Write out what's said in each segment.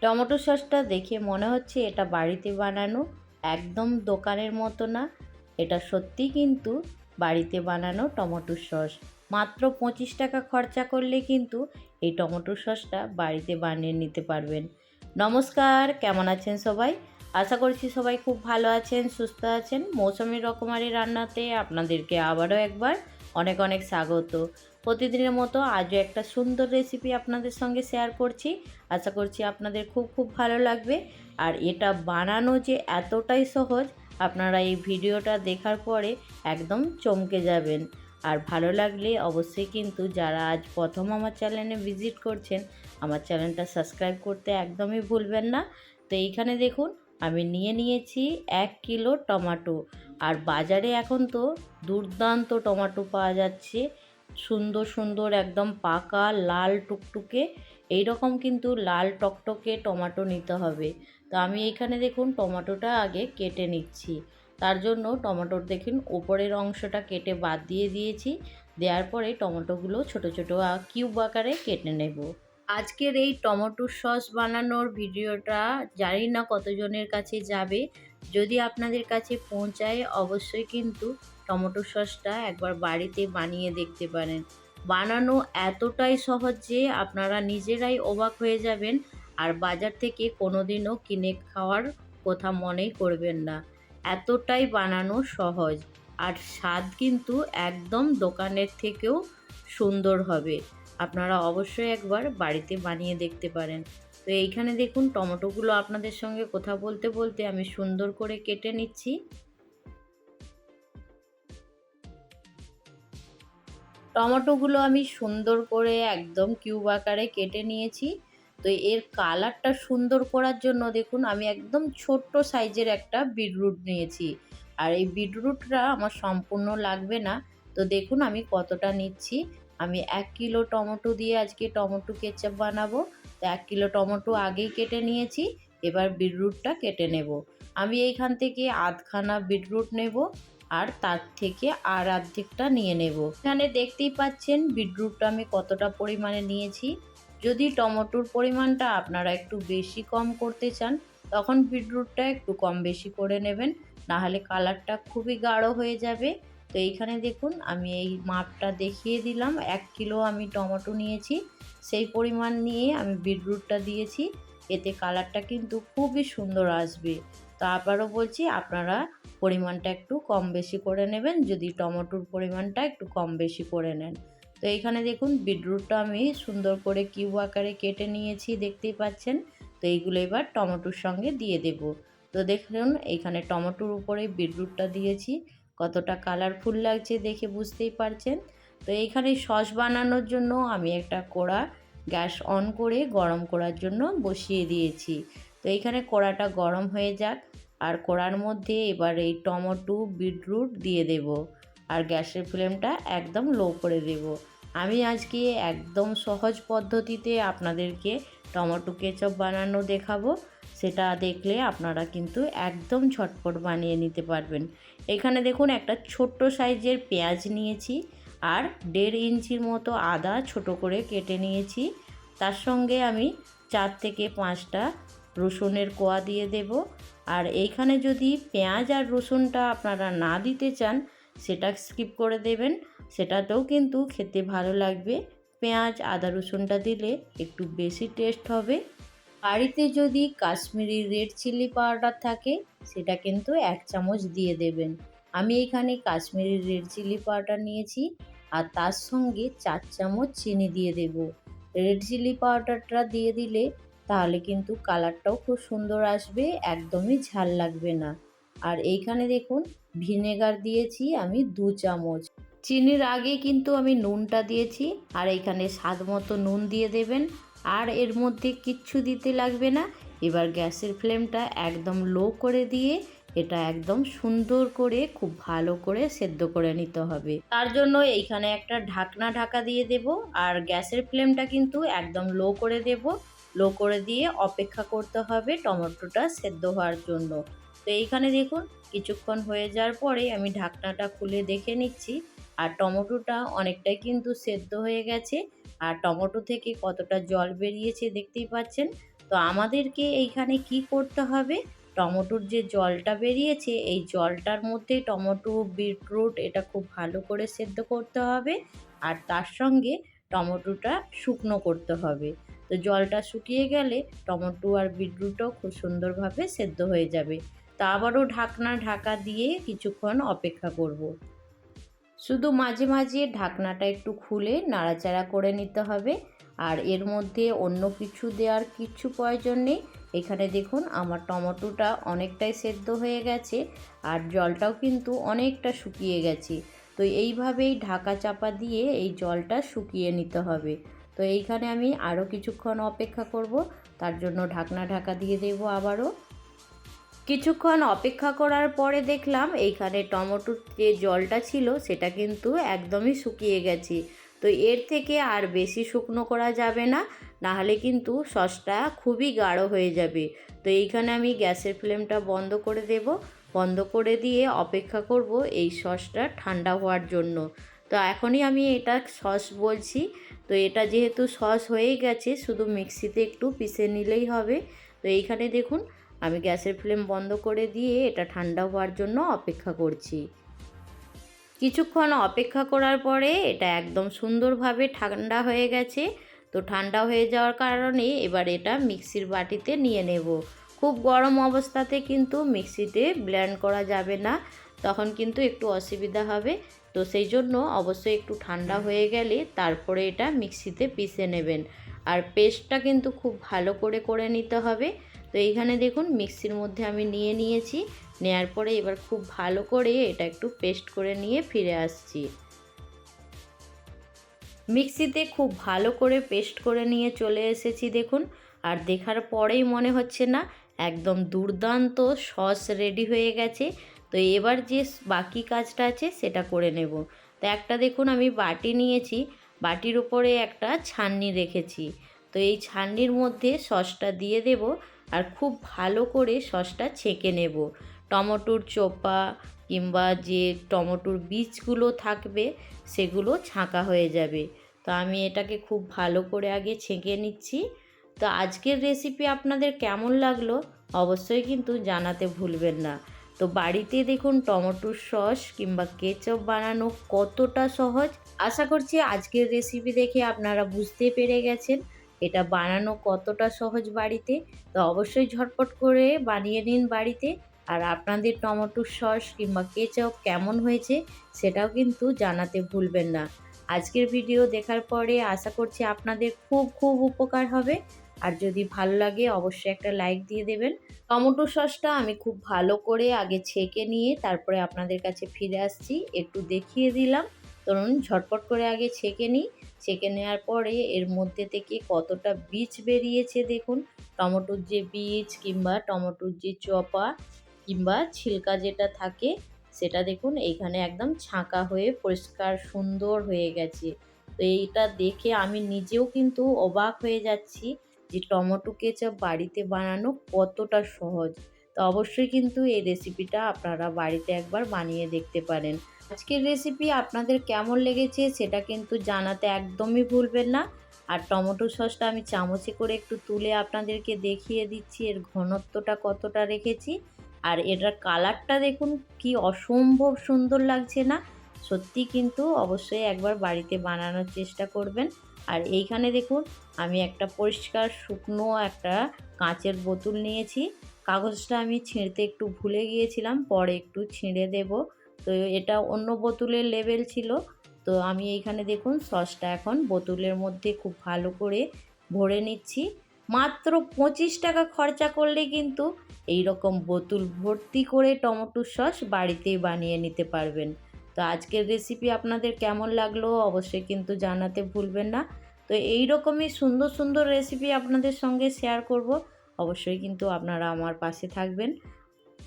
Tomato সসটা দেখে মনে হচ্ছে এটা বাড়িতে বানানো, একদম দোকানের মতো না। এটা সত্যি কিন্তু বাড়িতে বানানো টমেটো সস। মাত্র 25 টাকা খরচা করলে কিন্তু এই টমেটো সসটা বাড়িতে বানিয়ে নিতে পারবেন। নমস্কার, কেমন আছেন সবাই? আশা করছি সবাই খুব ভালো আছেন, সুস্থ আছেন। মৌসুমী রকমারি রান্নাতে আপনাদেরকে আবারও একবার অনেক অনেক স্বাগত। প্রতিদিনের মতো আজও একটা সুন্দর রেসিপি আপনাদের সঙ্গে শেয়ার করছি। আশা করছি আপনাদের খুব খুব ভালো লাগবে। আর এটা বানানো যে এতটাই সহজ, আপনারা এই ভিডিওটা দেখার পরে একদম চমকে যাবেন। আর ভালো লাগলে অবশ্যই কিন্তু যারা আজ প্রথম আমার চ্যানেলে ভিজিট করছেন, আমার চ্যানেলটা সাবস্ক্রাইব করতে একদমই ভুলবেন না। তো এইখানে দেখুন আমি নিয়েছি 1 কিলো টমেটো। আর বাজারে এখন তো দুর্দান্ত টমেটো পাওয়া যাচ্ছে, সুন্দর সুন্দর একদম পাকা লাল টুকটুকে এই রকম কিন্তু লাল টকটকে টমেটো নিতে হবে। তো আমি এখানে দেখুন টমেটোটা আগে কেটে নিচ্ছি। তার জন্য টমেটোর দেখুন উপরের অংশটা কেটে বাদ দিয়ে দিয়েছি। দেওয়ার পরে টমেটোগুলো ছোট ছোট কিউব আকারে কেটে নেব। আজকের এই টমেটো সস বানানোর ভিডিওটা জানি না কতজনের কাছে যাবে। যদি আপনাদের কাছে পৌঁছায় অবশ্যই কিন্তু টমেটো সসটা একবার বাড়িতে বানিয়ে দেখতে পারেন। বানানো এতটাই সহজ যে আপনারা নিজেরাই অবাক হয়ে যাবেন। আর বাজার থেকে কোনোদিনও কিনে খাওয়ার কথা মনেই করবেন না। এতটাই বানানো সহজ। আর স্বাদ কিন্তু একদম দোকানের থেকেও সুন্দর হবে। আপনারা অবশ্যই একবার বাড়িতে বানিয়ে দেখতে পারেন। তো এইখানে দেখুন টমেটোগুলো আপনাদের সঙ্গে কথা বলতে বলতে আমি সুন্দর করে কেটে নিচ্ছি। টমেটোগুলো আমি সুন্দর করে একদম কিউব আকারে কেটে নিয়েছি। তো এর কালারটা সুন্দর করার জন্য দেখুন আমি একদম ছোট্ট সাইজের একটা বিটরুট নিয়েছি। আর এই বিটরুটটা আমার সম্পূর্ণ লাগবে না। তো দেখুন আমি কতটা নিচ্ছি। আমি 1 কিলো টমেটো দিয়ে আজকে টমেটো কেচাপ বানাবো। তো 1 কিলো টমেটো আগেই কেটে নিয়েছি। এবার বিটরুটটা কেটে নেব। আমি এইখান থেকে আধখানা বিটরুট নেব। আর তার থেকে আর অর্ধেকটা নিয়ে নেব। এখানে দেখতেই পাচ্ছেন বিটরুটটা আমি কতটা পরিমাণে নিয়েছি। যদি টমেটোর পরিমাণটা আপনারা একটু বেশি কম করতে চান তখন বিটরুটটা একটু কম বেশি করে নেবেন, নাহলে কালারটা খুবই গাঢ় হয়ে যাবে। তো এইখানে দেখুন আমি এই মাপটা দেখিয়ে দিলাম, 1 কিলো আমি টমেটো নিয়েছি, সেই পরিমাণ নিয়ে আমি বিটরুটটা দিয়েছি। এতে কালারটা কিন্তু খুবই সুন্দর আসবে। তো আবারও বলছি আপনারা পরিমাণটা একটু কম বেশি করে নেবেন যদি টমেটোর পরিমাণটা একটু কম বেশি করে নেন। তো এইখানে দেখুন বিটরুটটা আমি সুন্দর করে কিউব আকারে কেটে নিয়েছি, দেখতেই পাচ্ছেন। তো এইগুলো এবার টমেটোর সঙ্গে দিয়ে দেব। তো দেখুন এইখানে টমেটোর উপরে বিটরুটটা দিয়েছি, কতটা কালারফুল লাগছে দেখে বুঝতেই পারছেন। তো এইখানে সস বানানোর জন্য আমি একটা কড়া গ্যাস অন করে গরম করার জন্য বসিয়ে দিয়েছি। তো এইখানে কড়াটা গরম হয়ে যাক। আর কড়ার মধ্যে এবার এই টমেটো বিটরুট দিয়ে দেব। আর গ্যাসের ফ্লেমটা একদম লো করে দেব। আমি আজকে একদম সহজ পদ্ধতিতে আপনাদেরকে টমেটো কেচাপ বানানো দেখাবো। সেটা দেখলে আপনারা কিন্তু একদম ঝটপট বানিয়ে নিতে পারবেন। এখানে দেখুন একটা ছোট্ট সাইজের পেঁয়াজ নিয়েছি। আর 1.5 ইঞ্চির মতো আদা ছোট করে কেটে নিয়েছি। তার সঙ্গে আমি 4 থেকে 5টা রসুনের কোয়া দিয়ে দেব। আর এইখানে যদি পেঁয়াজ আর রসুনটা আপনারা না দিতে চান সেটা স্কিপ করে দেবেন, সেটাতেও কিন্তু খেতে ভালো লাগবে। পেঁয়াজ আদা রসুনটা দিলে একটু বেশি টেস্ট হবে। বাড়িতে যদি কাশ্মীরি রেড চিলি পাউডার থাকে সেটা কিন্তু 1 চামচ দিয়ে দেবেন। আমি এখানে কাশ্মীরি রেড চিলি পাউডার নিয়েছি। আর তার সঙ্গে 4 চামচ চিনি দিয়ে দেব। রেড চিলি পাউডারটা দিয়ে দিলে তাহলে কিন্তু কালারটাও খুব সুন্দর আসবে, একদমই ঝাল লাগবে না। আর এইখানে দেখুন ভিনেগার দিয়েছি আমি 2 চামচ। চিনির আগে কিন্তু আমি নুনটা দিয়েছি। আর এইখানে স্বাদ মতো নুন দিয়ে দেবেন। আর এর মধ্যে কিচ্ছু দিতে লাগবে না। এবার গ্যাসের ফ্লেমটা একদম লো করে দিয়ে এটা একদম সুন্দর করে খুব ভালো করে সেদ্ধ করে নিতে হবে। তার জন্য এইখানে একটা ঢাকনা ঢাকা দিয়ে দেব। আর গ্যাসের ফ্লেমটা কিন্তু একদম লো করে দেব। লো করে দিয়ে অপেক্ষা করতে হবে টমেটোটা সেদ্ধ হওয়ার জন্য। তো এইখানে দেখুন কিছুক্ষণ হয়ে যাওয়ার পরে আমি ঢাকনাটা খুলে দেখে নিচ্ছি। আর টমেটোটা অনেকটাই কিন্তু সেদ্ধ হয়ে গেছে। আর টমেটো থেকে কতটা জল বেরিয়েছে দেখতেই পাচ্ছেন। তো তো আমাদেরকে এইখানে কি করতে হবে, টমেটোর যে জলটা বেরিয়েছে এই জলটার মধ্যে টমেটো, বিটরুট এটা খুব ভালো করে সেদ্ধ করতে হবে। আর তার সঙ্গে টমেটোটা শুকনো করতে হবে। তো জলটা শুকিয়ে গেলে টমেটো আর বিটরুটও খুব সুন্দরভাবে সেদ্ধ হয়ে যাবে। তা আবারও ঢাকা দিয়ে কিছুক্ষণ অপেক্ষা করব। শুধু মাঝে মাঝে ঢাকনাটা একটু খুলে নাড়াচাড়া করে নিতে হবে। আর এর মধ্যে অন্য কিছু দেওয়ার কিছু প্রয়োজন নেই। এখানে দেখুন আমার টমেটোটা অনেকটাই সেদ্ধ হয়ে গেছে আর জলটাও কিন্তু অনেকটা শুকিয়ে গেছে। তো এইভাবেই ঢাকা চাপা দিয়ে এই জলটা শুকিয়ে নিতে হবে। তো এইখানে আমি আরও কিছুক্ষণ অপেক্ষা করব, তার জন্য ঢাকা দিয়ে দেবো আবারও। কিছুক্ষণ অপেক্ষা করার পরে দেখলাম এইখানে টমেটোর যে জলটা ছিল সেটা কিন্তু একদমই শুকিয়ে গেছে। তো এর থেকে আর বেশি শুকনো করা যাবে না, নাহলে কিন্তু সসটা খুবই গাঢ় হয়ে যাবে। তো এইখানে আমি গ্যাসের ফ্লেমটা বন্ধ করে দেব। বন্ধ করে দিয়ে অপেক্ষা করব এই সসটা ঠান্ডা হওয়ার জন্য। তো এখনই আমি এটা সস বলছি। তো এটা যেহেতু সস হয়েই গেছে, শুধু মিক্সিতে একটু পিষে নিলেই হবে। তো এইখানে দেখুন আমি গ্যাসের ফ্লেম বন্ধ করে দিয়ে এটা ঠান্ডা হওয়ার জন্য অপেক্ষা করছি। কিছুক্ষণ অপেক্ষা করার পরে এটা একদম সুন্দরভাবে ঠান্ডা হয়ে গেছে। তো ঠান্ডা হয়ে যাওয়ার কারণে এবার এটা মিক্সির বাটিতে নিয়ে নেব। খুব গরম অবস্থাতে কিন্তু মিক্সিতে ব্লেন্ড করা যাবে না, তখন কিন্তু একটু অসুবিধা হবে। তো সেই জন্য অবশ্যই একটু ঠান্ডা হয়ে গেলে তারপরে এটা মিক্সিতে পিষে নেবেন। আর পেস্টটা কিন্তু খুব ভালো করে করে নিতে হবে। তো এইখানে দেখুন মিক্সির মধ্যে আমি নিয়ে নিয়েছি। নেয়ার পরে এবার খুব ভালো করে এটা একটু পেস্ট করে নিয়ে ফিরে আসছি। মিক্সিতে খুব ভালো করে পেস্ট করে নিয়ে চলে এসেছি দেখুন। আর দেখার পরেই মনে হচ্ছে না একদম দুর্দান্ত সস রেডি হয়ে গেছে। তো এবার যে বাকি কাজটা আছে সেটা করে নেব। তো একটা দেখুন আমি বাটি নিয়েছি, বাটির উপরে একটা ছাঁকনি রেখেছি। তো এই ছাঁকনির মধ্যে সসটা দিয়ে দেব আর খুব ভালো করে সসটা ছেঁকে নেব। টমেটোর চোপা কিংবা যে টমেটোর বীজগুলো থাকবে সেগুলো ছাঁকা হয়ে যাবে। তো আমি এটাকে খুব ভালো করে আগে ছেঁকে নিচ্ছি। তো আজকের রেসিপি আপনাদের কেমন লাগলো অবশ্যই কিন্তু জানাতে ভুলবেন না। তো বাড়িতে দেখুন টমেটোর সস কিংবা কেচাপ বানানো কতটা সহজ। আশা করছি আজকের রেসিপি দেখে আপনারা বুঝতে পেরে গেছেন এটা বানানো কতটা সহজ বাড়িতে। তো অবশ্যই ঝটপট করে বানিয়ে নিন বাড়িতে। আর আপনাদের টমেটোর সস কিংবা কেচাপ কেমন হয়েছে সেটাও কিন্তু জানাতে ভুলবেন না। আজকের ভিডিও দেখার পরে আশা করছি আপনাদের খুব উপকার হবে। আর যদি ভালো লাগে অবশ্যই একটা লাইক দিয়ে দেবেন। টমেটো সসটা আমি খুব ভালো করে আগে ছেঁকে নিয়ে তারপরে আপনাদের কাছে ফিরে আসছি, একটু দেখিয়ে দিলাম। ধরুন ঝটপট করে আগে ছেঁকে নিই। ছেঁকে নেওয়ার পরে এর মধ্যে থেকে কতটা বীজ বেরিয়েছে দেখুন। টমেটোর যে বীজ কিংবা টমেটোর যে চোপা কিংবা ছিলকা যেটা থাকে সেটা দেখুন এইখানে একদম ছাঁকা হয়ে পরিষ্কার সুন্দর হয়ে গেছে। তো এইটা দেখে আমি নিজেও কিন্তু অবাক হয়ে যাচ্ছি যে টমেটো কেচাপ বাড়িতে বানানো কতটা সহজ। তো অবশ্যই কিন্তু এই রেসিপিটা আপনারা বাড়িতে একবার বানিয়ে দেখতে পারেন। আজকের রেসিপি আপনাদের কেমন লেগেছে সেটা কিন্তু জানাতে একদমই ভুলবেন না। আর টমেটো সসটা আমি চামচে করে একটু তুলে আপনাদেরকে দেখিয়ে দিচ্ছি এর ঘনত্বটা কতটা রেখেছি। আর এটার কালারটা দেখুন কি অসম্ভব সুন্দর লাগছে না। সত্যি কিন্তু অবশ্যই একবার বাড়িতে বানানোর চেষ্টা করবেন। আর এইখানে দেখুন আমি একটা পরিষ্কার শুকনো একটা কাঁচের বোতল নিয়েছি। কাগজটা আমি ছিঁড়তে একটু ভুলে গিয়েছিলাম, পরে একটু ছিঁড়ে দেব। তো এটা অন্য বোতলের লেবেল ছিল। তো আমি এইখানে দেখুন সসটা এখন বোতলের মধ্যে খুব ভালো করে ভরে নিচ্ছি। মাত্র 25 টাকা খরচা করলে কিন্তু এই রকম বোতল ভর্তি করে টমেটোর সস বাড়িতেই বানিয়ে নিতে পারবেন। তো আজকের রেসিপি আপনাদের কেমন লাগলো অবশ্যই কিন্তু জানাতে ভুলবেন না। তো এই রকমই সুন্দর রেসিপি আপনাদের সঙ্গে শেয়ার করব। অবশ্যই কিন্তু আপনারা আমার পাশে থাকবেন।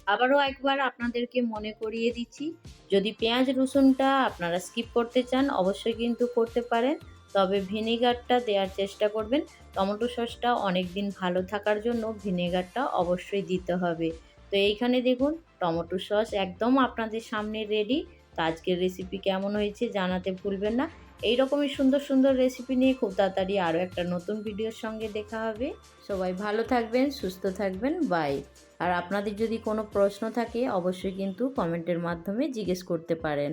আবারও একবার আপনাদেরকে মনে করিয়ে দিচ্ছি, যদি পেঁয়াজ রসুনটা আপনারা স্কিপ করতে চান অবশ্যই কিন্তু করতে পারেন, তবে ভিনেগারটা দেওয়ার চেষ্টা করবেন। টমেটো সসটা অনেক দিন ভালো থাকার জন্য ভিনেগারটা অবশ্যই দিতে হবে। তো এইখানে দেখুন টমেটো সস একদম আপনাদের সামনে রেডি। তো আজকের রেসিপি কেমন হয়েছে জানাতে ভুলবেন না। এই রকমই সুন্দর সুন্দর রেসিপি নিয়ে খুব তাড়াতাড়ি আরও একটা নতুন ভিডিওর সঙ্গে দেখা হবে। সবাই ভালো থাকবেন, সুস্থ থাকবেন, বাই। আর আপনাদের যদি কোনো প্রশ্ন থাকে অবশ্যই কিন্তু কমেন্টের মাধ্যমে জিজ্ঞেস করতে পারেন।